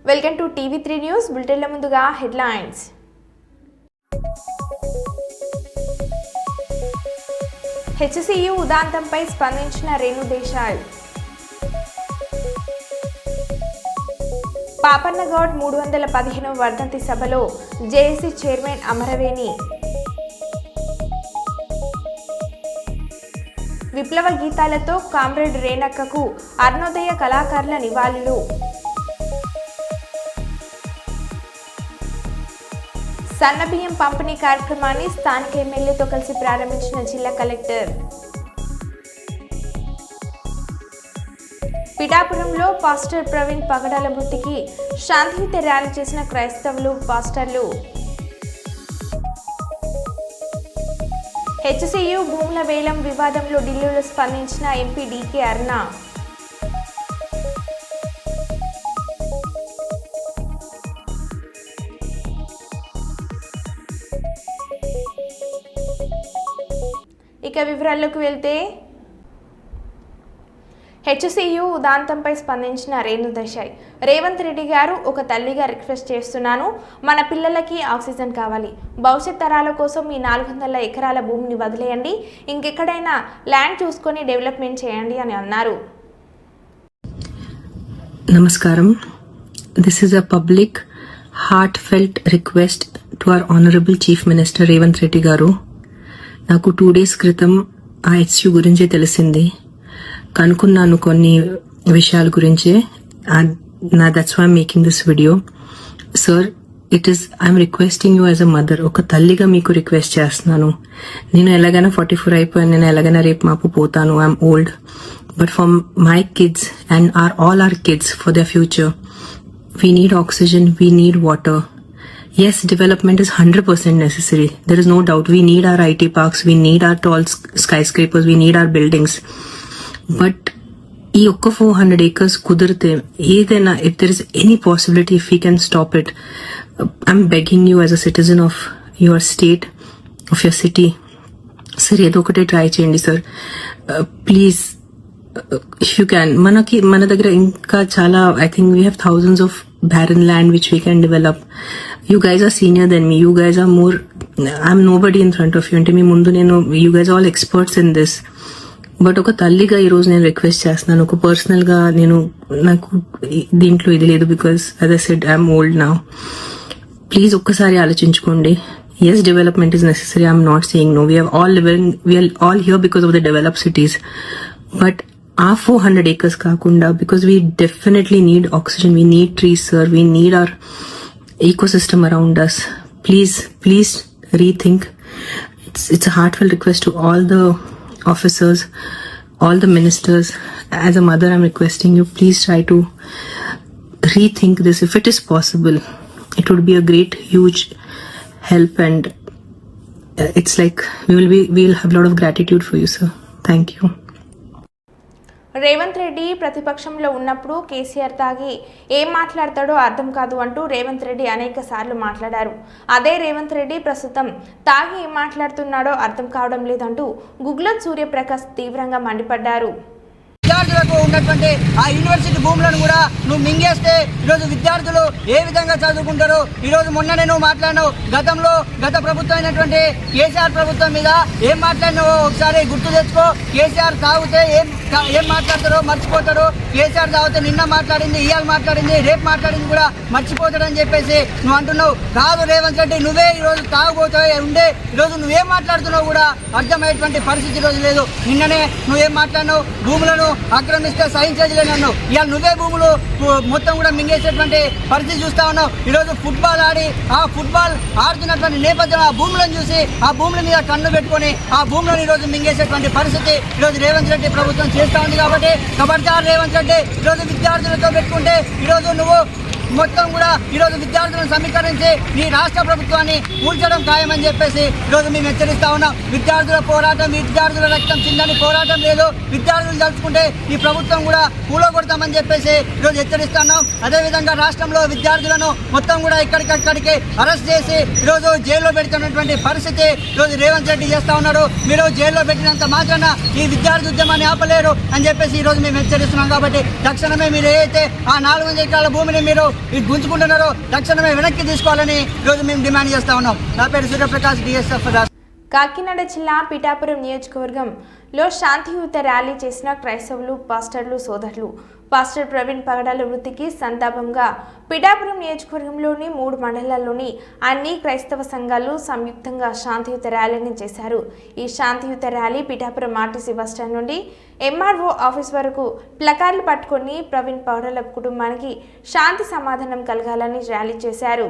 Welcome to టీవీ3 news బులెటిన్ల ముందుగా headlines. HCU ఉదాంతంపై స్పందించిన రేణు దేశాయ్. పాపన్నగౌడ్ 315వ వర్ధంతి సభలో జేఏసీ చైర్మన్ అమరవేణి. విప్లవ గీతాలతో కామ్రేడ్ రేణక్కకు అరుణోదయ కళాకారుల నివాళులు. సన్నబియ్యం పంపిణీ కార్యక్రమాన్ని స్థానిక ఎమ్మెల్యేతో కలిసి ప్రారంభించిన జిల్లా కలెక్టర్. పిఠాపురంలో పాస్టర్ ప్రవీణ్ పగడాల మృతికి శాంతియుత ర్యాలీ చేసిన క్రైస్తవులు, పాస్టర్లు. హెచ్సియు భూముల వేలం వివాదంలో ఢిల్లీలో స్పందించిన ఎంపీ డీకే అరుణ. ఇక వివరాల్లోకి వెళ్తే, హెచ్సియు ఉదాంతంపై స్పందించిన రేణు దేశాయ్. రేవంత్ రెడ్డి గారు, ఒక తల్లిగా రిక్వెస్ట్ చేస్తున్నాను, మన పిల్లలకి ఆక్సిజన్ కావాలి. భవిష్యత్ తరాల కోసం ఈ 400 ఎకరాల భూమిని వదిలేయండి, ఇంకెక్కడైనా ల్యాండ్ చూసుకొని డెవలప్మెంట్ చేయండి అని అన్నారు. నమస్కారం. This is a public heartfelt request to our honourable chief minister Revanth Reddy గారు. నాకు 2 days క్రితం ఆ హెచ్సియు గురించి తెలిసింది. కనుక్కున్నాను కొన్ని విషయాల గురించి. That's why making this video. Sir, I'm requesting you as a mother. ఒక తల్లిగా మీకు రిక్వెస్ట్ చేస్తున్నాను. నేను ఎలాగైనా 44 అయిపోయాను, నేను ఎలాగైనా రేపు మాపు పోతాను, I'm old. But for my kids and all our kids, for their future, we need oxygen, we need water. Yes, development is 100% necessary. There is no doubt. We need our IT parks, we need our tall skyscrapers, we need our buildings. But ఈ ఒక్క 400 acres కుదిరితే ఏదైనా, if there is any possibility, if we can stop it, I'm begging you as a citizen of your state, of your city. Sir, ఏదో ఒకటే try చేయండి sir, please. If you can, మన దగ్గర ఇంకా చాలా, I think we have thousands of barren land which we can develop. You guys are senior than me. You guys are more, I'm nobody in front of you. అంటే మీ ముందు నేను, you guys are all experts in this. But ఒక తల్లిగా ఈ రోజు నేను request చేస్తున్నాను. ఒక పర్సనల్ గా నాకు దీంట్లో ఇది లేదు, because as I said I'm old now. Please ఒక్కసారి ఆలోచించుకోండి. Yes, development is necessary. I'm not saying no. We are all here because of the developed cities. But our 400 acres కాకుండా, because we definitely need oxygen, we need trees, sir, we need our ecosystem around us. Please rethink. It's a heartfelt request to all the officers, all the ministers. As a mother, I'm requesting you, please try to rethink this. If it is possible, it would be a great, huge help, and it's like we'll have a lot of gratitude for you, sir. Thank you. Revanth Reddy ప్రతిపక్షంలో ఉన్నప్పుడు కేసీఆర్ తాగి ఏం మాట్లాడతాడో అర్థం కాదు అంటూ రేవంత్ రెడ్డి అనేక సార్లు మాట్లాడారు. అదే రేవంత్ రెడ్డి ప్రస్తుతం తాగి ఏం మాట్లాడుతున్నాడో అర్థం కావడం లేదంటూ గుగ్లత్ సూర్యప్రకాష్ తీవ్రంగా మండిపడ్డారు. విద్యార్థులకు ఉన్నటువంటి ఆ యూనివర్సిటీ భూములను కూడా నువ్వు మింగేస్తే ఈరోజు విద్యార్థులు ఏ విధంగా చదువుకుంటారు? ఈరోజు మొన్న నేను మాట్లాడినావు, గత ప్రభుత్వం అయినటువంటి కేసీఆర్ ప్రభుత్వం మీద ఏం మాట్లాడినావో ఒకసారి గుర్తు తెచ్చుకో. కేసీఆర్ తాగితే ఏం మాట్లాడతారో మర్చిపోతారు. కేసీఆర్ తాగితే నిన్న మాట్లాడింది, ఇవాళ మాట్లాడింది, రేపు మాట్లాడింది కూడా మర్చిపోతాడని చెప్పేసి నువ్వు అంటున్నావు. కాదు రేవంత్ రెడ్డి, నువ్వే ఈరోజు తాగుబోతావు ఉండే ఈరోజు నువ్వేం మాట్లాడుతున్నావు కూడా అర్థమయ్యేటువంటి పరిస్థితి ఈరోజు లేదు. నిన్ననే నువ్వేం మాట్లాడినావు? భూములను ఆక్రమిస్తే సహించేదిలేనన్నావు. ఇవాళ నువ్వే భూములు మొత్తం కూడా మింగేసేటువంటి పరిస్థితి చూస్తా ఉన్నావు. ఈరోజు ఫుట్బాల్ ఆడి ఆ ఫుట్బాల్ ఆడుతున్నటువంటి నేపథ్యంలో ఆ భూములను చూసి ఆ భూముల మీద కన్ను పెట్టుకొని ఆ భూములను ఈరోజు మింగేసేటువంటి పరిస్థితి ఈరోజు రేవంత్ రెడ్డి ప్రభుత్వం చేస్తూ ఉంది. కాబట్టి ఖబర్దార్ రేవంత్ రెడ్డి, ఈరోజు విద్యార్థులతో పెట్టుకుంటే ఈరోజు నువ్వు మొత్తం కూడా ఈరోజు విద్యార్థులను సమీకరించి ఈ రాష్ట్ర ప్రభుత్వాన్ని కూల్చడం ఖాయమని చెప్పేసి ఈరోజు మేము హెచ్చరిస్తా ఉన్నాం. విద్యార్థుల పోరాటం, విద్యార్థుల రక్తం చిందని పోరాటం లేదు. విద్యార్థులు తలుచుకుంటే ఈ ప్రభుత్వం కూడా కూలగొడతామని చెప్పేసి ఈరోజు హెచ్చరిస్తున్నాం. అదేవిధంగా రాష్ట్రంలో విద్యార్థులను మొత్తం కూడా ఇక్కడికక్కడికి అరెస్ట్ చేసి ఈరోజు జైల్లో పెడుతున్నటువంటి పరిస్థితి ఈరోజు రేవంత్ రెడ్డి చేస్తా ఉన్నారు. మీరు జైల్లో పెట్టినంత మాత్రాన ఈ విద్యార్థి ఉద్యమాన్ని ఆపలేరు అని చెప్పేసి ఈరోజు మేము హెచ్చరిస్తున్నాం. కాబట్టి తక్షణమే మీరు ఏదైతే ఆ 400 ఎకరాల భూమిని మీరు ఇటు గుంజుకుంటున్నారో తక్షణమే వెనక్కి తీసుకోవాలని ఈరోజు మేము డిమాండ్ చేస్తా ఉన్నాం. నా పేరు సూర్యప్రకాష్, DSF. కాకినాడ జిల్లా పిఠాపురం నియోజకవర్గంలో శాంతియుత ర్యాలీ చేసిన క్రైస్తవులు, పాస్టర్లు, సోదరులు. పాస్టర్ ప్రవీణ్ పగడాల వృత్తికి సంతాపంగా పిఠాపురం నియోజకవర్గంలోని 3 మండలాల్లోని అన్ని క్రైస్తవ సంఘాలు సంయుక్తంగా శాంతియుత ర్యాలీని చేశారు. ఈ శాంతియుత ర్యాలీ పిఠాపురం ఆర్టీసీ బస్టాండ్ నుండి MRO ఆఫీస్ వరకు ప్లకార్డులు పట్టుకొని ప్రవీణ్ పగడాల కుటుంబానికి శాంతి సమాధానం కలగాలని ర్యాలీ చేశారు.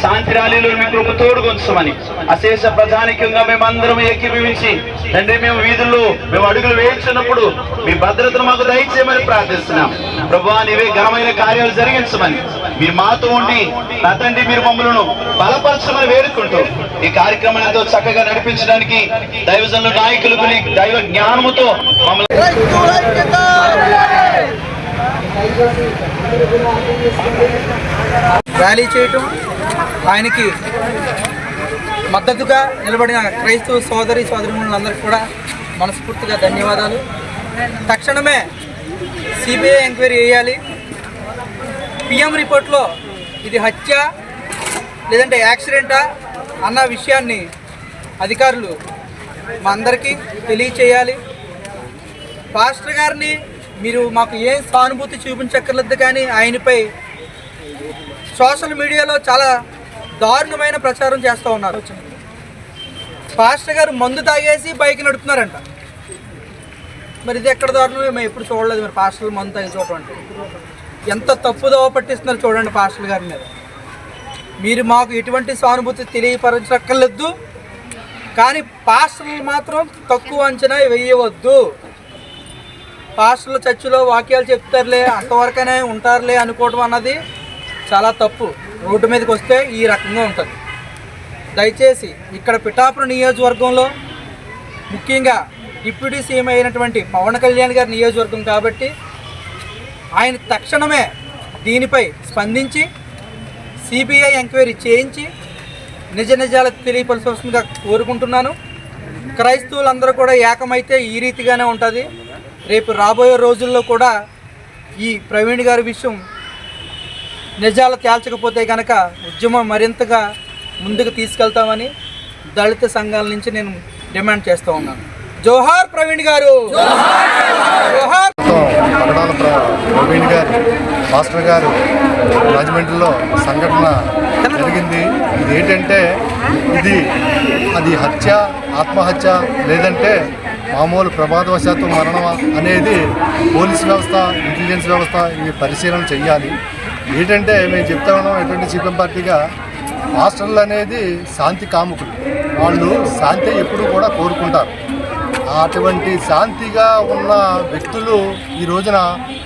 శాంతి ర్యాలీలో మీ కృప తోడుకొంచమని అశేష ప్రజానికంగా మేమందరం ఏకీభవించి తండ్రి మేము వీధుల్లో మేము అడుగులు వేయించున్నప్పుడు మీ భద్రతను మాకు దయచేయమని ప్రార్థిస్తున్నాం. ప్రభువా, నీవే ఘనమైన కార్యాలు జరిగించమని మీరు మాతో ఉండి నా తండ్రి మీరు మమ్మల్ని బలపరచమని వేడుకుంటూ ఈ కార్యక్రమం ఎంతో చక్కగా నడిపించడానికి దైవజనుల నాయకులకు దైవ జ్ఞానముతో మమ్మల్ని ర్యాలీ చేయటం, ఆయనకి మద్దతుగా నిలబడిన క్రైస్తవ సోదరులందరికీ కూడా మనస్ఫూర్తిగా ధన్యవాదాలు. తక్షణమే సిబిఐ ఎంక్వైరీ చేయాలి. PM రిపోర్ట్లో ఇది హత్య లేదంటే యాక్సిడెంటా అన్న విషయాన్ని అధికారులు మా అందరికీ తెలియచేయాలి. పాస్టర్ గారిని మీరు మాకు ఏం సానుభూతి చూపించక్కర్లేదు, కానీ ఆయనపై సోషల్ మీడియాలో చాలా దారుణమైన ప్రచారం చేస్తూ ఉన్నారు. పాస్టర్ గారు మందు తాగేసి బైక్ నడుపుతున్నారంట. మరి ఇది ఎక్కడ దారుణం? మేము ఎప్పుడు చూడలేదు. మరి పాస్టర్లు మందు తాగి చూడటం అంటే ఎంత తప్పుదోవ పట్టిస్తున్నారు చూడండి పాస్టర్ గారి మీద. మీరు మాకు ఎటువంటి సానుభూతి తెలియపరచక్కర్లేదు, కానీ పాస్టర్లు మాత్రం తక్కువ అంచనా వేయవద్దు. పాస్టర్లు చర్చిలో వాక్యాలు చెప్తారులే, అంతవరకనే ఉంటారులే అనుకోవడం అన్నది చాలా తప్పు. రోడ్డు మీదకి వస్తే ఈ రకంగా ఉంటుంది. దయచేసి ఇక్కడ పిఠాపురం నియోజకవర్గంలో ముఖ్యంగా డిప్యూటీ సీఎం అయినటువంటి పవన్ కళ్యాణ్ గారి నియోజకవర్గం కాబట్టి ఆయన తక్షణమే దీనిపై స్పందించి సిబిఐ ఎంక్వైరీ చేయించి నిజ నిజాలు తెలియపరచవలసిందిగా కోరుకుంటున్నాను. క్రైస్తవులందరూ కూడా ఏకమైతే ఈ రీతిగానే ఉంటుంది. రేపు రాబోయే రోజుల్లో కూడా ఈ ప్రవీణ్ గారి విషయం నిజాలు తేల్చకపోతే కనుక ఉద్యమం మరింతగా ముందుకు తీసుకెళ్తామని దళిత సంఘాల నుంచి నేను డిమాండ్ చేస్తూ ఉన్నాను. జోహార్ ప్రవీణ్ గారు, జోహార్. పగడాల ప్రవీణ్ గారు, మాస్టర్ గారు రాజమండ్రిలో సంఘటన జరిగింది. ఇది ఏంటంటే అది హత్య, ఆత్మహత్య లేదంటే మామూలు ప్రమాదవశాత్తు మరణం అనేది పోలీస్ వ్యవస్థ, ఇంటెలిజెన్స్ వ్యవస్థ ఇవి పరిశీలన చెయ్యాలి. ఏంటంటే మేము చెప్తా ఉన్నాం ఎటువంటి సిపిఎం పార్టీగా, మాస్టర్లు అనేది శాంతి కాముకులు. వాళ్ళు శాంతి ఎప్పుడూ కూడా కోరుకుంటారు. అటువంటి శాంతిగా ఉన్న వ్యక్తులు ఈ రోజున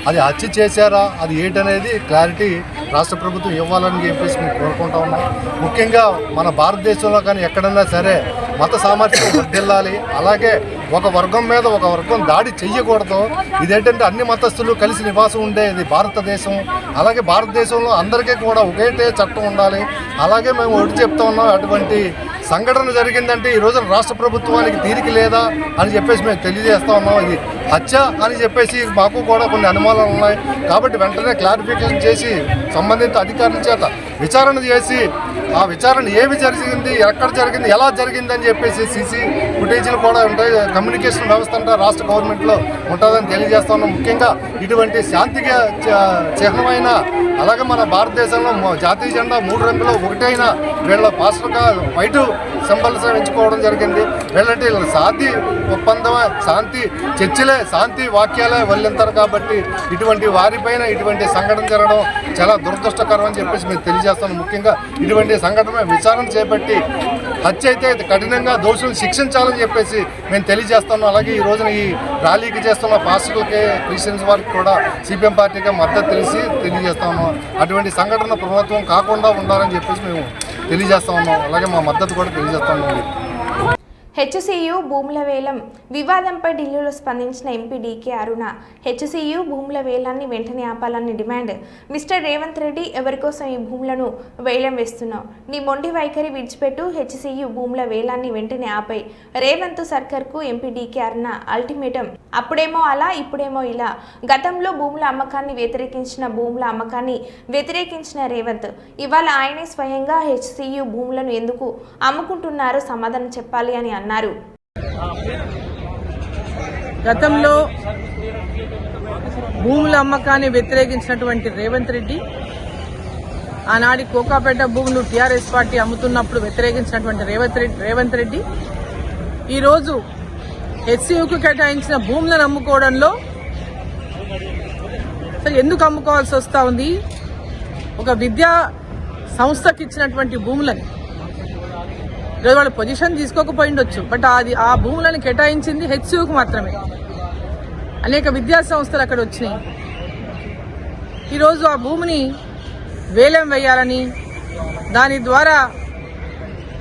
అది హత్య చేశారా, అది ఏంటనేది క్లారిటీ రాష్ట్ర ప్రభుత్వం ఇవ్వాలని చెప్పేసి మేము కోరుకుంటా ఉన్నాం. ముఖ్యంగా మన భారతదేశంలో కానీ ఎక్కడన్నా సరే మత సామర్థ్యం వర్ధిల్లాలి. అలాగే ఒక వర్గం మీద ఒక వర్గం దాడి చెయ్యకూడదు. ఇదేంటంటే అన్ని మతస్థులు కలిసి నివాసం ఉండేది భారతదేశం. అలాగే భారతదేశంలో అందరికీ కూడా ఒకేటే చట్టం ఉండాలి. అలాగే మేము ఒకటి చెప్తా ఉన్నాం, అటువంటి సంఘటన జరిగిందంటే ఈ రోజున రాష్ట్ర ప్రభుత్వానికి తీరిక లేదా అని చెప్పేసి మేము తెలియజేస్తా ఉన్నాం. ఇది హత్య అని చెప్పేసి మాకు కూడా కొన్ని అనుమానాలు ఉన్నాయి. కాబట్టి వెంటనే క్లారిఫికేషన్ చేసి సంబంధిత అధికారుల చేత విచారణ చేసి ఆ విచారణ ఏమి జరిగింది, ఎక్కడ జరిగింది, ఎలా జరిగింది అని చెప్పేసి సీసీ ఫుటేజీలు కూడా ఉంటాయి. కమ్యూనికేషన్ వ్యవస్థ అంటే రాష్ట్ర గవర్నమెంట్లో ఉంటుందని తెలియజేస్తా ఉన్నాం. ముఖ్యంగా ఇటువంటి శాంతిగా చిహ్నమైన, అలాగే మన భారతదేశంలో జాతీయ జెండా 3 రంగులో ఒకటైన వీళ్ళ పాస్టర్గా వైట్ సింబల్స్ ఎంచుకోవడం జరిగింది. వీళ్ళంటే శాంతి ఒప్పందమే, శాంతి చర్చలే, శాంతి వాక్యాలే వల్లింతారు. కాబట్టి ఇటువంటి వారిపైన ఇటువంటి సంఘటన జరగడం చాలా దురదృష్టకరం అని చెప్పేసి మేము తెలియజేస్తాను. ముఖ్యంగా ఇటువంటి సంఘటన విచారణ చేపట్టి హత్య అయితే కఠినంగా దోషులను శిక్షించాలని చెప్పేసి మేము తెలియజేస్తాను. అలాగే ఈ రోజున ఈ ర్యాలీకి చేస్తున్న పాస్టర్లకి, క్రిస్టియన్స్ వారికి కూడా సిపిఎం పార్టీగా మద్దతు తెలియజేస్తాము. అటువంటి సంఘటన పునరావృతం కాకుండా ఉండాలని చెప్పేసి మేము తెలియజేస్తా ఉన్నాం. అలాగే మా మద్దతు కూడా తెలియజేస్తా ఉన్నాం. హెచ్సియు భూముల వేలం వివాదంపై ఢిల్లీలో స్పందించిన ఎంపీ డీకే అరుణ హెచ్సియు భూముల వేలాన్ని వెంటనే ఆపాలని డిమాండ్. మిస్టర్ రేవంత్ రెడ్డి, ఎవరికోసం ఈ భూములను వేలం వేస్తున్నావు? నీ మొండి వైఖరి విడిచిపెట్టు. హెచ్సియు భూముల వేలాన్ని వెంటనే ఆపై రేవంత్ సర్కార్కు ఎంపీ డీకే అరుణ అల్టిమేటం. అప్పుడేమో అలా, ఇప్పుడేమో ఇలా. గతంలో భూముల అమ్మకాన్ని వ్యతిరేకించిన రేవంత్ ఇవాళ ఆయనే స్వయంగా హెచ్సియు భూములను ఎందుకు అమ్ముకుంటున్నారో సమాధానం చెప్పాలి అని అన్నారు. గతంలో భూముల అమ్మకాన్ని వ్యతిరేకించినటువంటి రేవంత్ రెడ్డి, ఆనాడి కోకాపేట భూములు టీఆర్ఎస్ పార్టీ అమ్ముతున్నప్పుడు వ్యతిరేకించినటువంటి రేవంత్ రెడ్డి ఈరోజు హెచ్సియుకు కేటాయించిన భూములను అమ్ముకోవడంలో అసలు ఎందుకు అమ్ముకోవాల్సి వస్తూ ఉంది? ఒక విద్యా సంస్థకి ఇచ్చినటువంటి భూములని ఈరోజు వాళ్ళు పొజిషన్ తీసుకోకపోయిండొచ్చు, బట్ ఆ భూములను కేటాయించింది హెచ్సియుకు మాత్రమే. అనేక విద్యా సంస్థలు అక్కడ వచ్చినాయి. ఈరోజు ఆ భూమిని వేలం వేయాలని, దాని ద్వారా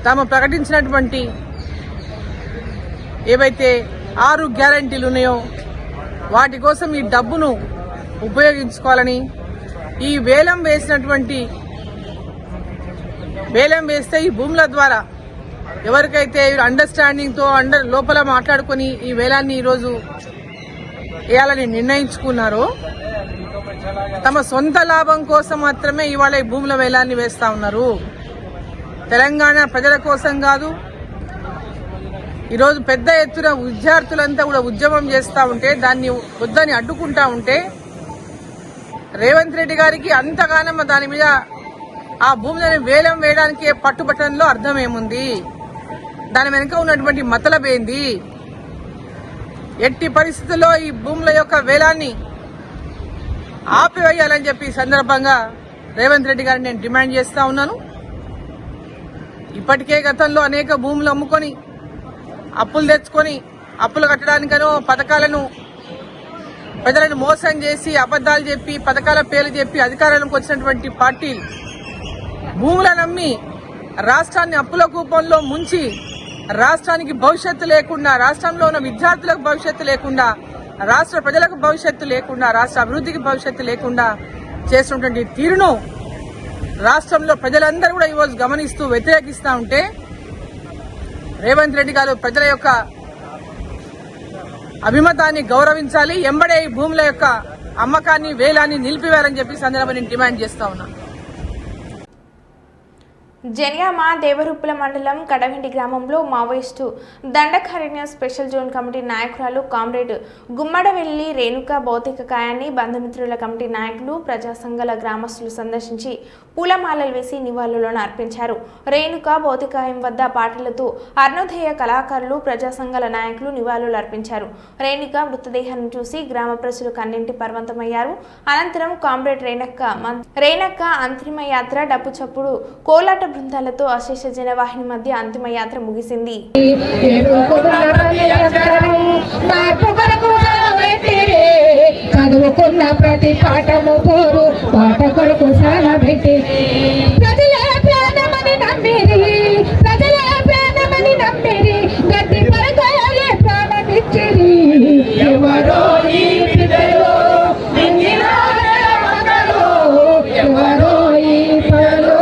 తాము ప్రకటించినటువంటి ఏవైతే 6 గ్యారంటీలు ఉన్నాయో వాటి కోసం ఈ డబ్బును ఉపయోగించుకోవాలని, ఈ వేలం వేస్తే ఈ భూముల ద్వారా ఎవరికైతే అండర్స్టాండింగ్తో లోపల మాట్లాడుకుని ఈ వేలాన్ని ఈరోజు వేయాలని నిర్ణయించుకున్నారో తమ సొంత లాభం కోసం మాత్రమే ఇవాళ ఈ భూముల వేలాన్ని వేస్తా ఉన్నారు. తెలంగాణ ప్రజల కోసం కాదు. ఈరోజు పెద్ద ఎత్తున విద్యార్థులంతా కూడా ఉద్యమం చేస్తూ ఉంటే, దాన్ని వద్దని అడ్డుకుంటా ఉంటే రేవంత్ రెడ్డి గారికి అంతగానం దాని మీద ఆ భూములను వేలం వేయడానికి పట్టుబట్టడంలో అర్థం ఏముంది? దాని వెనుక ఉన్నటువంటి మతలబేంది? ఎట్టి పరిస్థితుల్లో ఈ భూముల యొక్క వేలాన్ని ఆపివేయాలని చెప్పి సందర్భంగా రేవంత్ రెడ్డి గారిని నేను డిమాండ్ చేస్తా ఉన్నాను. ఇప్పటికే గతంలో అనేక భూములు అమ్ముకొని అప్పులు తెచ్చుకొని అప్పులు కట్టడానికనో పథకాలను ప్రజలను మోసం చేసి అబద్దాలు చెప్పి పథకాల పేర్లు చెప్పి అధికారంలోకి వచ్చినటువంటి పార్టీలు భూములను అమ్మి రాష్ట్రాన్ని అప్పుల కూపంలో ముంచి రాష్ట్రానికి భవిష్యత్తు లేకుండా, రాష్ట్రంలో ఉన్న విద్యార్థులకు భవిష్యత్తు లేకుండా, రాష్ట్ర ప్రజలకు భవిష్యత్తు లేకుండా, రాష్ట్ర అభివృద్ధికి భవిష్యత్తు లేకుండా చేస్తున్నటువంటి తీరును రాష్ట్రంలో ప్రజలందరూ కూడా ఈరోజు గమనిస్తూ వ్యతిరేకిస్తూ ఉంటే రేవంత్ రెడ్డి గారు ప్రజల యొక్క అభిమతాన్ని గౌరవించాలి. ఎంబడే ఈ భూముల యొక్క అమ్మకాన్ని వేలాన్ని నిలిపివేయాలని చెప్పి సందర్భంగా నేను డిమాండ్ చేస్తా ఉన్నాను. జనియామ దేవరుప్పుల మండలం కడవెండి గ్రామంలో Maoist Dandakaranya special zone committee నాయకురాలు కామ్రేడ్ గుమ్మడవెల్లి రేణుక భౌతిక కాయాన్ని బంధుమిత్రుల కమిటీ నాయకులు, ప్రజా సంఘాల గ్రామస్తులు సందర్శించి పూలమాలలు వేసి నివాళులను అర్పించారు. రేణుక భౌతికాయం వద్ద పాటలతో అరుణోదయ కళాకారులు, ప్రజా సంఘాల నాయకులు నివాళులు అర్పించారు. రేణుక మృతదేహాన్ని చూసి గ్రామ ప్రజలు కన్నీటి పర్వంతమయ్యారు. అనంతరం కామ్రేడ్ రేణక్క అంతిమయాత్ర డప్పు చప్పుడు కోలాట బృందాలతో అశేష జనవాహిని మధ్య అంతిమయాత్ర ముగిసింది. చదువుకున్న ప్రతి పాఠము పోరు పాట కొరకు సాగబెట్టి ప్రజల ప్రాణమని నమ్మిరి, ప్రజల ప్రాణమని నమ్మిరి, గట్టి పరకాలే ప్రాణమిచ్చిరి. ఎవరో ఈ పిల్లలు ఎవరో ఈ పలు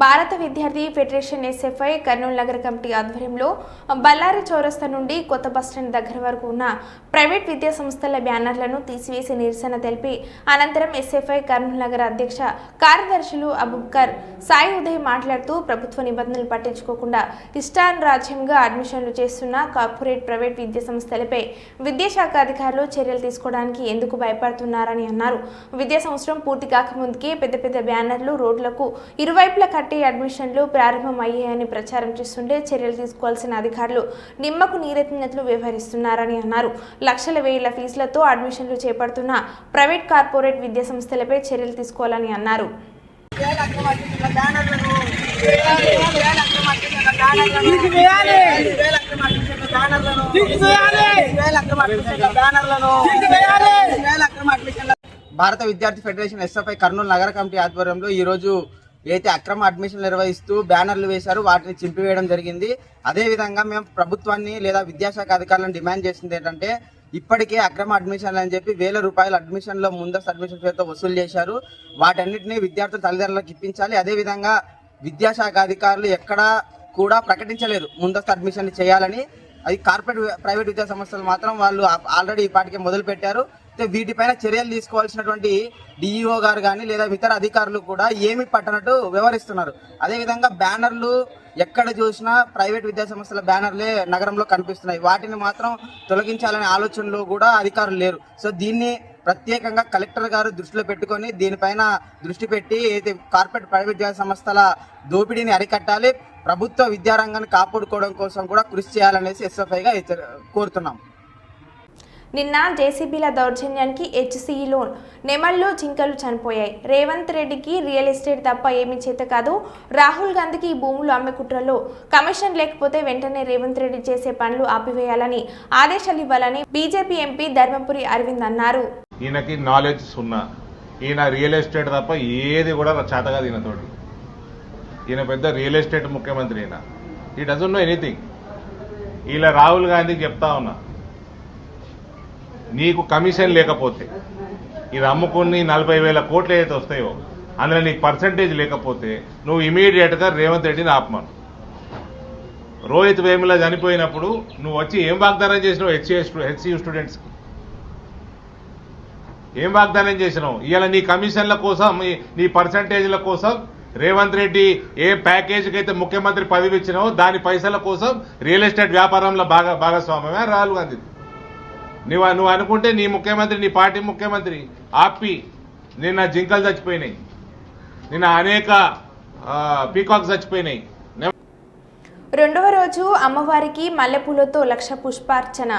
భారత విద్యార్థి ఫెడరేషన్ ఎస్ఎఫ్ఐ కర్నూలు నగర కమిటీ ఆధ్వర్యంలో బళ్ళారి చౌరస్తా నుండి కొత్త బస్టాండ్ దగ్గర వరకు ఉన్న ప్రైవేట్ విద్యా సంస్థల బ్యానర్లను తీసివేసి నిరసన తెలిపి అనంతరం ఎస్ఎఫ్ఐ కర్నూలు నగర అధ్యక్ష కార్యదర్శులు అబుబకర్ సాయి ఉదయ్ మాట్లాడుతూ ప్రభుత్వ నిబంధనలు పట్టించుకోకుండా ఇష్టానురాజ్యంగా అడ్మిషన్లు చేస్తున్న కార్పొరేట్ ప్రైవేట్ విద్యా సంస్థలపై విద్యాశాఖ అధికారులు చర్యలు తీసుకోవడానికి ఎందుకు భయపడుతున్నారని అన్నారు. విద్యా సంవత్సరం పూర్తి కాకముందుకే పెద్ద పెద్ద బ్యానర్లు రోడ్లకు ఇరువైపులా కట్టి అడ్మిషన్లు ప్రారంభం అయ్యాయని ప్రచారం చేస్తుంటే చర్యలు తీసుకోవాల్సిన అధికారులు నిమ్మకు నీరెత్తినట్లు వ్యవహరిస్తున్నారని అన్నారు. లక్షల వేల ఫీజులతో అడ్మిషన్లు చేపడుతున్న ప్రైవేట్ కార్పొరేట్ విద్యా సంస్థలపై చర్యలు తీసుకోవాలని అన్నారు. భారత విద్యార్థి ఫెడరేషన్ ఎస్ఎఫ్ఐ కర్నూలు నగర కమిటీ ఆధ్వర్యంలో ఈరోజు ఏదైతే అక్రమ అడ్మిషన్లు నిర్వహిస్తూ బ్యానర్లు వేశారు వాటిని చింపివేయడం జరిగింది. అదేవిధంగా మేము ప్రభుత్వాన్ని లేదా విద్యాశాఖ అధికారులను డిమాండ్ చేసింది ఏంటంటే ఇప్పటికే అక్రమ అడ్మిషన్లు అని చెప్పి వేల రూపాయల అడ్మిషన్లో ముందస్తు అడ్మిషన్ పేరుతో వసూలు చేశారు. వాటన్నిటిని విద్యార్థుల తల్లిదండ్రులకు ఇప్పించాలి. అదేవిధంగా విద్యాశాఖ అధికారులు ఎక్కడా కూడా ప్రకటించలేదు ముందస్తు అడ్మిషన్లు చేయాలని. అది కార్పొరేట్ ప్రైవేట్ విద్యా సంస్థలు మాత్రం వాళ్ళు ఆల్రెడీ ఇప్పటికే మొదలు పెట్టారు. వీటిపైన చర్యలు తీసుకోవాల్సినటువంటి డిఈఓ గారు కానీ లేదా ఇతర అధికారులు కూడా ఏమి పట్టనట్టు వ్యవహరిస్తున్నారు. అదేవిధంగా బ్యానర్లు ఎక్కడ చూసినా ప్రైవేట్ విద్యా సంస్థల బ్యానర్లే నగరంలో కనిపిస్తున్నాయి. వాటిని మాత్రం తొలగించాలనే ఆలోచనలో కూడా అధికారులు లేరు. సో దీన్ని ప్రత్యేకంగా కలెక్టర్ గారు దృష్టిలో పెట్టుకొని దీనిపైన దృష్టి పెట్టి అయితే కార్పొరేట్ ప్రైవేట్ విద్యా సంస్థల దోపిడీని అరికట్టాలి, ప్రభుత్వ విద్యారంగాన్ని కాపాడుకోవడం కోసం కూడా కృషి చేయాలనేసి ఎస్ఎఫ్ఐగా కోరుతున్నాం. నిన్న జేసీబీల దౌర్జన్యానికి హెచ్సీఈలో నెమళ్ళు జింకలు చనిపోయాయి. రేవంత్ రెడ్డికి రియల్ ఎస్టేట్ తప్ప ఏమీ చేత కాదు. రాహుల్ గాంధీకి ఈ భూములు అమ్మే కుట్రలో కమిషన్ లేకపోతే వెంటనే రేవంత్ రెడ్డి చేసే పనులు ఆపివేయాలని ఆదేశాలు ఇవ్వాలని బీజేపీ ఎంపీ ధర్మపురి అరవింద్ అన్నారు. ఈయనకి నాలెడ్జ్ ఉన్నా ఈయన రియల్ ఎస్టేట్ తప్ప ఏది కూడా చేత కాదు ఈయనతోటి. ఈయన పెద్ద రియల్ ఎస్టేట్ ముఖ్యమంత్రి. ఈయన ఈ డజంట్ నో ఎనీథింగ్. ఇలా రాహుల్ గాంధీకి చెప్తా ఉన్నా, నీకు కమిషన్ లేకపోతే ఇది అమ్ముకుని 40,000 కోట్లు ఏదైతే వస్తాయో అందులో నీకు పర్సంటేజ్ లేకపోతే నువ్వు ఇమీడియట్గా రేవంత్ రెడ్డిని ఆపమను. రోహిత్ వేముల చనిపోయినప్పుడు నువ్వు వచ్చి ఏం వాగ్దానం చేసినావు హెచ్సియు స్టూడెంట్స్కి? ఏం వాగ్దానం చేసినావు? ఇవాళ నీ కమిషన్ల కోసం నీ పర్సంటేజ్ల కోసం రేవంత్ రెడ్డి ఏ ప్యాకేజీకి అయితే ముఖ్యమంత్రి పదవి ఇచ్చినావో దాని పైసల కోసం రియల్ ఎస్టేట్ వ్యాపారంలో భాగస్వామ్యమే రాహుల్ గాంధీ. నువ్వు అనుకుంటే నీ ముఖ్యమంత్రి, నీ పార్టీ ముఖ్యమంత్రి ఆపి నిన్న జింకలు చచ్చిపోయినాయి, నిన్న అనేక పీకాక్స్ చచ్చిపోయినాయి. రెండవ రోజు అమ్మవారికి మల్లెపూలతో 1,00,000 పుష్పార్చన.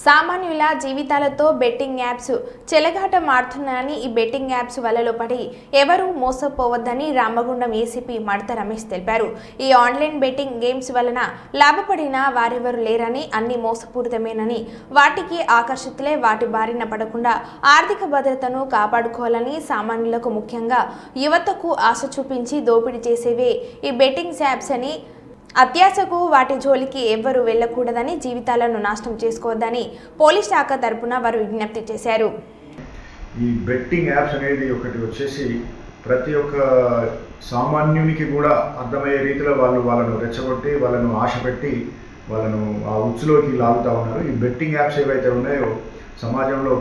సామాన్యుల జీవితాలతో బెట్టింగ్ యాప్స్ చెలగాటమాడుతున్నాయని, ఈ బెట్టింగ్ యాప్స్ వలలో పడి ఎవరూ మోసపోవద్దని రామగుండం ఏసీపీ మడత రమేష్ తెలిపారు. ఈ ఆన్లైన్ బెట్టింగ్ గేమ్స్ వలన లాభపడిన వారెవరు లేరని, అన్ని మోసపూరితమేనని, వాటికి ఆకర్షితులే వాటి బారిన పడకుండా ఆర్థిక భద్రతను కాపాడుకోవాలని, సామాన్యులకు ముఖ్యంగా యువతకు ఆశ చూపించి దోపిడీ చేసేవే ఈ బెట్టింగ్ యాప్స్ అని, అత్యాశకు వాటి జోలికి ఎవ్వరూ వెళ్లకూడదని, జీవితాలను నాశనం చేసుకోవద్దని పోలీస్ శాఖ తరపున వారు విజ్ఞప్తి చేశారు. ఈ బెట్టింగ్ యాప్స్ అనేది ఒకటి వచ్చేసి ప్రతి ఒక్క సామాన్యునికి కూడా అర్థమయ్యే రీతిలో వాళ్ళను రెచ్చగొట్టి వాళ్ళను ఆశపెట్టి వాళ్ళను ఆ ఉచ్చులోకి లాగుతూ ఉన్నారు. ఈ బెట్టింగ్ యాప్స్ ఏవైతే ఉన్నాయో సమాజంలో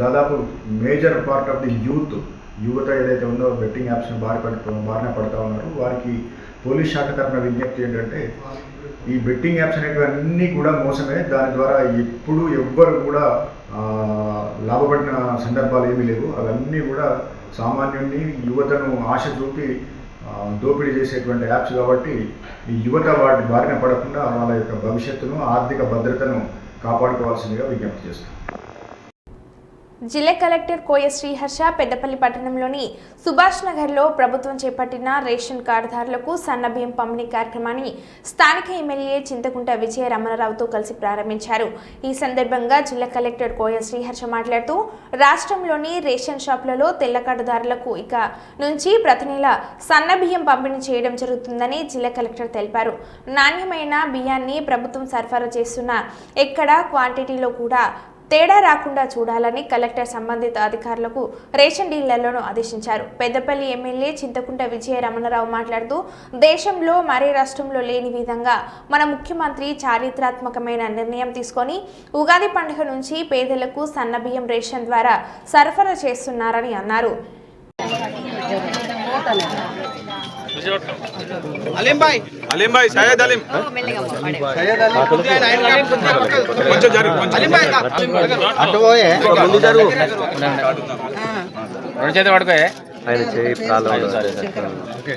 దాదాపు మేజర్ పార్ట్ ఆఫ్ ది యువత ఏదైతే ఉందో బెట్టింగ్ యాప్స్ని బారిన పడుతూ ఉన్నారు. వారికి పోలీస్ శాఖ తరఫున విజ్ఞప్తి ఏంటంటే ఈ బెట్టింగ్ యాప్స్ అనేవి అన్నీ కూడా మోసమే. దాని ద్వారా ఎవ్వరు కూడా లాభపడిన సందర్భాలు ఏమీ లేవు. అవన్నీ కూడా సామాన్యుడిని యువతను ఆశ చూపి దోపిడీ చేసేటువంటి యాప్స్ కాబట్టి ఈ యువత వాటి బారిన పడకుండా వాళ్ళ యొక్క భవిష్యత్తును ఆర్థిక భద్రతను కాపాడుకోవాల్సిందిగా విజ్ఞప్తి చేస్తాం. జిల్లా కలెక్టర్ కోయ శ్రీహర్ష పెద్దపల్లి పట్టణంలోని సుభాష్ నగర్లో ప్రభుత్వం చేపట్టిన రేషన్ కార్డుదారులకు సన్నబియ్యం పంపిణీ కార్యక్రమాన్ని స్థానిక ఎమ్మెల్యే చింతకుంట విజయ రమణరావుతో కలిసి ప్రారంభించారు. ఈ సందర్భంగా జిల్లా కలెక్టర్ కోయ శ్రీహర్ష మాట్లాడుతూ రాష్ట్రంలోని రేషన్ షాపులలో తెల్ల కార్డుదారులకు ఇక నుంచి ప్రతి నెల సన్నబియ్యం పంపిణీ చేయడం జరుగుతుందని జిల్లా కలెక్టర్ తెలిపారు. నాణ్యమైన బియ్యాన్ని ప్రభుత్వం సరఫరా చేస్తున్న ఎక్కడ క్వాంటిటీలో కూడా తేడా రాకుండా చూడాలని కలెక్టర్ సంబంధిత అధికారులకు రేషన్ డీలర్లను ఆదేశించారు. పెద్దపల్లి ఎమ్మెల్యే చింతకుంట విజయ రమణరావు మాట్లాడుతూ దేశంలో మరే రాష్ట్రంలో లేని విధంగా మన ముఖ్యమంత్రి చారిత్రాత్మకమైన నిర్ణయం తీసుకొని ఉగాది పండుగ నుంచి పేదలకు సన్నబియ్యం రేషన్ ద్వారా సరఫరా చేస్తున్నారని అన్నారు. अलीम भाई शायद अलीम కొంచెం జరుగు అలీం భాయ్ అటు పోయే ముందు జరుగు రెండు చేతులు పడుకోయే ఆయన చేయి ప్రాబ్లం సరే ఓకే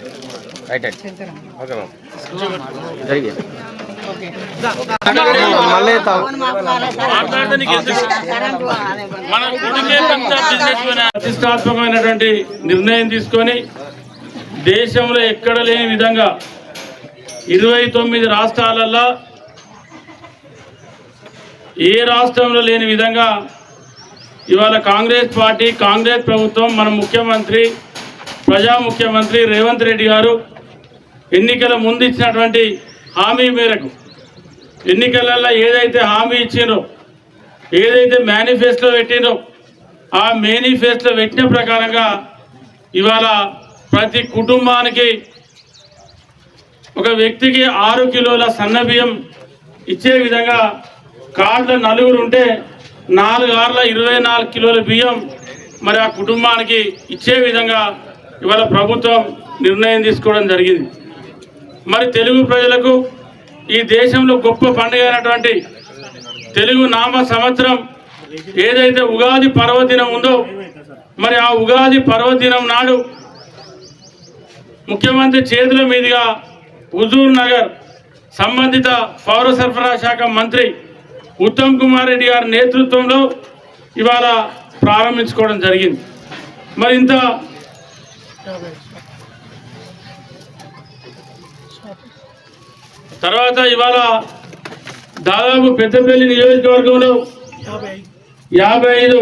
రైట్ రైట్ ఓకే బాబు జరిగే మళ్ళీ మన గుడికే ప్రతిష్టాత్మకమైనటువంటి నిర్ణయం తీసుకొని దేశంలో ఎక్కడ లేని విధంగా 29 రాష్ట్రాలలో ఏ రాష్ట్రంలో లేని విధంగా ఇవాళ కాంగ్రెస్ పార్టీ కాంగ్రెస్ ప్రభుత్వం మన ముఖ్యమంత్రి ప్రజా ముఖ్యమంత్రి రేవంత్ రెడ్డి గారు ఎన్నికల ముందు ఇచ్చినటువంటి హామీ మేరకు ఎన్నికలలో ఏదైతే హామీ ఇచ్చినో ఏదైతే మేనిఫెస్టో పెట్టినో ఆ మేనిఫెస్టో పెట్టిన ప్రకారంగా ఇవాళ ప్రతి కుటుంబానికి ఒక వ్యక్తికి 6 కిలోల సన్నబియ్యం ఇచ్చే విధంగా కార్డులో నలుగురు ఉంటే 4 ఆర్ల 24 కిలోల బియ్యం మరి ఆ కుటుంబానికి ఇచ్చే విధంగా ఇవాళ ప్రభుత్వం నిర్ణయం తీసుకోవడం జరిగింది. మరి తెలుగు ప్రజలకు ఈ దేశంలో గొప్ప పండుగ అయినటువంటి తెలుగు నామ సంవత్సరం ఏదైతే ఉగాది పర్వదినం ఉందో మరి ఆ ఉగాది పర్వదినం నాడు ముఖ్యమంత్రి చేతుల మీదుగా హుజూర్ నగర్ సంబంధిత పౌర సరఫరా శాఖ మంత్రి ఉత్తమ్ కుమార్ రెడ్డి గారి నేతృత్వంలో ఇవాళ ప్రారంభించుకోవడం జరిగింది. మరి ఇంత తర్వాత ఇవాళ దాదాపు పెద్దపల్లి నియోజకవర్గంలో 55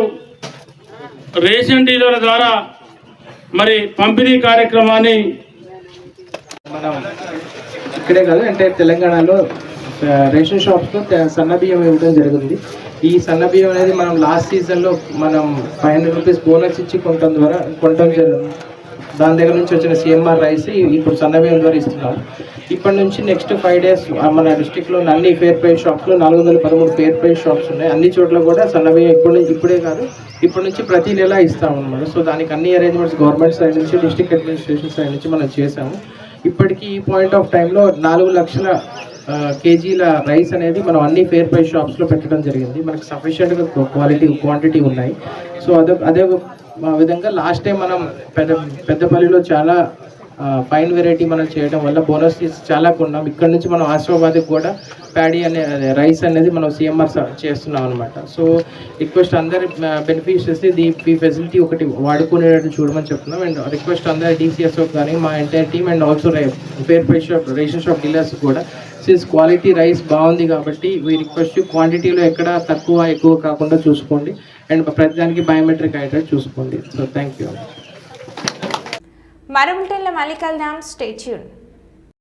రేషన్ డీలర్ల ద్వారా మరి పంపిణీ కార్యక్రమాన్ని మనం ఇక్కడే కాదు అంటే తెలంగాణలో రేషన్ షాప్స్లో సన్నబియ్యం ఇవ్వడం జరుగుతుంది. ఈ సన్నబియ్యం అనేది మనం లాస్ట్ సీజన్లో మనం 500 రూపీస్ బోనస్ ఇచ్చి కొనటం జరిగింది. దాని దగ్గర నుంచి వచ్చిన CMR రైస్ ఇప్పుడు సన్నబియ్యం ద్వారా ఇస్తున్నాం. ఇప్పటి నుంచి నెక్స్ట్ 5 డేస్ మన డిస్టిక్లో అన్ని ఫేర్ ప్రైస్ షాప్స్లో 413 ఫేర్ ప్రైస్ షాప్స్ ఉన్నాయి. అన్ని చోట్ల కూడా సన్నబియ్యం ఇప్పుడే కాదు ఇప్పటి నుంచి ప్రతి నెల ఇస్తామన్నమాట. సో దానికి అన్ని అరేంజ్మెంట్స్ గవర్నమెంట్ సైడ్ నుంచి డిస్ట్రిక్ట్ అడ్మినిస్ట్రేషన్ సైడ్ నుంచి మనం చేసాము. ఇప్పటికీ ఈ పాయింట్ ఆఫ్ టైంలో 4 లక్షల కేజీల రైస్ అనేది మనం అన్ని ఫేర్ ప్రైస్ షాప్స్లో పెట్టడం జరిగింది. మనకు సఫిషియెంట్గా క్వాంటిటీ ఉన్నాయి. సో అదే విధంగా లాస్ట్ టైం మనం పెద్దపల్లిలో చాలా ఫైన్ వెరైటీ మనం చేయడం వల్ల బోనస్ చాలా కొన్నాం. ఇక్కడ నుంచి మనం ఆసిఫాబాద్కి కూడా ప్యాడీ అనే రైస్ అనేది మనం CMR చేస్తున్నాం అనమాట. సో రిక్వెస్ట్ అందరి బెనిఫిషియర్స్ ఈ ఫెసిలిటీ ఒకటి వాడుకునేటట్టు చూడమని చెప్తున్నాం. అండ్ రిక్వెస్ట్ అందరి DCSO కానీ మా entire team and also fair price shop ration shop dealers కూడా సిన్స్ క్వాలిటీ రైస్ బాగుంది కాబట్టి వీ రిక్వెస్ట్ క్వాంటిటీలో ఎక్కడ తక్కువ ఎక్కువ కాకుండా చూసుకోండి అండ్ ప్రతిదానికి బయోమెట్రిక్ అయ్యేటట్టు చూసుకోండి. So thank you. మరో బులెటిన్లో మళ్ళీ కలుద్దాం. Stay tune.